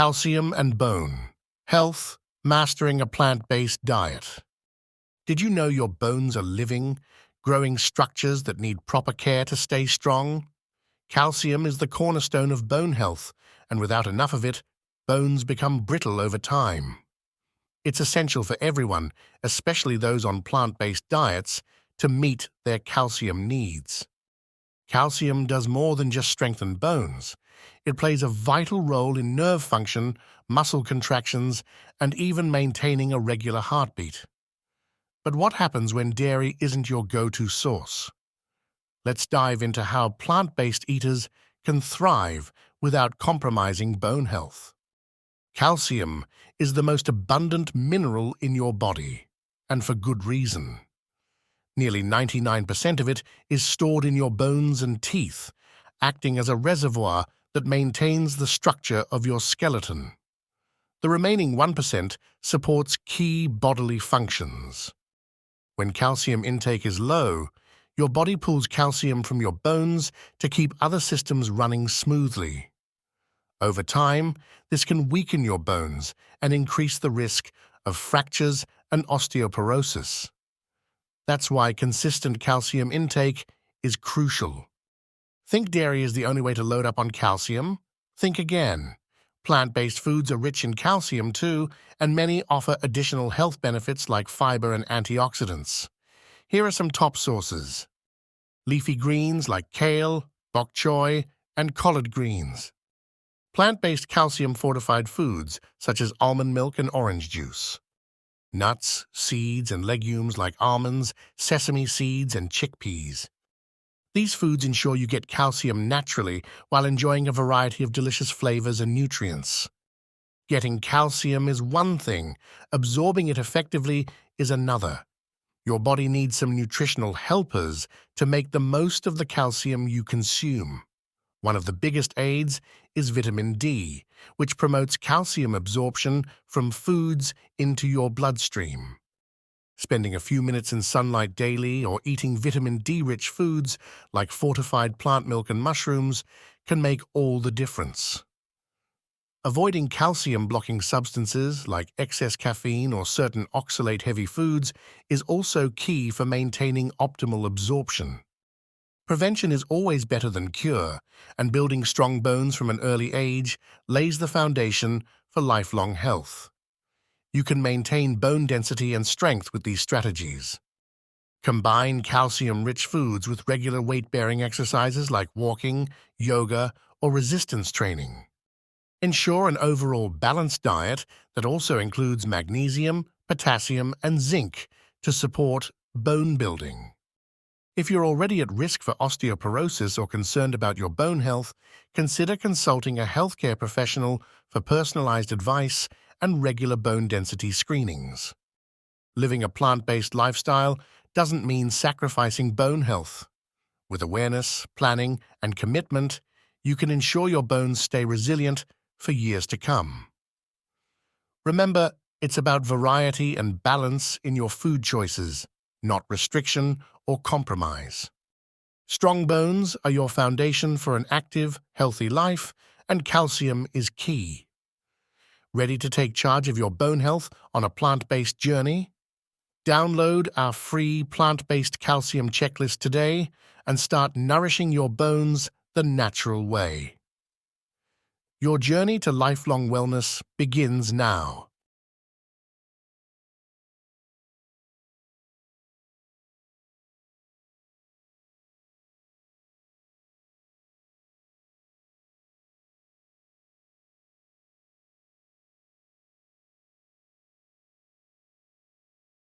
Calcium and bone. Health, mastering a plant-based diet. Did you know your bones are living, growing structures that need proper care to stay strong? Calcium is the cornerstone of bone health, and without enough of it, bones become brittle over time. It's essential for everyone, especially those on plant-based diets, to meet their calcium needs. Calcium does more than just strengthen bones. It plays a vital role in nerve function, muscle contractions, and even maintaining a regular heartbeat. But what happens when dairy isn't your go-to source? Let's dive into how plant-based eaters can thrive without compromising bone health. Calcium is the most abundant mineral in your body, and for good reason. Nearly 99% of it is stored in your bones and teeth, acting as a reservoir that maintains the structure of your skeleton. The remaining 1% supports key bodily functions. When calcium intake is low, your body pulls calcium from your bones to keep other systems running smoothly. Over time, this can weaken your bones and increase the risk of fractures and osteoporosis. That's why consistent calcium intake is crucial. Think dairy is the only way to load up on calcium? Think again. Plant-based foods are rich in calcium too, and many offer additional health benefits like fiber and antioxidants. Here are some top sources. Leafy greens like kale, bok choy, and collard greens. Plant-based calcium-fortified foods such as almond milk and orange juice. Nuts, seeds, and legumes like almonds, sesame seeds, and chickpeas. These foods ensure you get calcium naturally while enjoying a variety of delicious flavors and nutrients. Getting calcium is one thing, absorbing it effectively is another. Your body needs some nutritional helpers to make the most of the calcium you consume. One of the biggest aids is vitamin D, which promotes calcium absorption from foods into your bloodstream. Spending a few minutes in sunlight daily or eating vitamin D-rich foods like fortified plant milk and mushrooms can make all the difference. Avoiding calcium-blocking substances like excess caffeine or certain oxalate-heavy foods is also key for maintaining optimal absorption. Prevention is always better than cure, and building strong bones from an early age lays the foundation for lifelong health. You can maintain bone density and strength with these strategies. Combine calcium-rich foods with regular weight-bearing exercises like walking, yoga, or resistance training. Ensure an overall balanced diet that also includes magnesium, potassium, and zinc to support bone building. If you're already at risk for osteoporosis or concerned about your bone health, consider consulting a healthcare professional for personalized advice and regular bone density screenings. Living a plant-based lifestyle doesn't mean sacrificing bone health. With awareness, planning, and commitment, you can ensure your bones stay resilient for years to come. Remember, it's about variety and balance in your food choices, not restriction or compromise. Strong bones are your foundation for an active, healthy life, and calcium is key. Ready to take charge of your bone health on a plant-based journey? Download our free plant-based calcium checklist today and start nourishing your bones the natural way. Your journey to lifelong wellness begins now.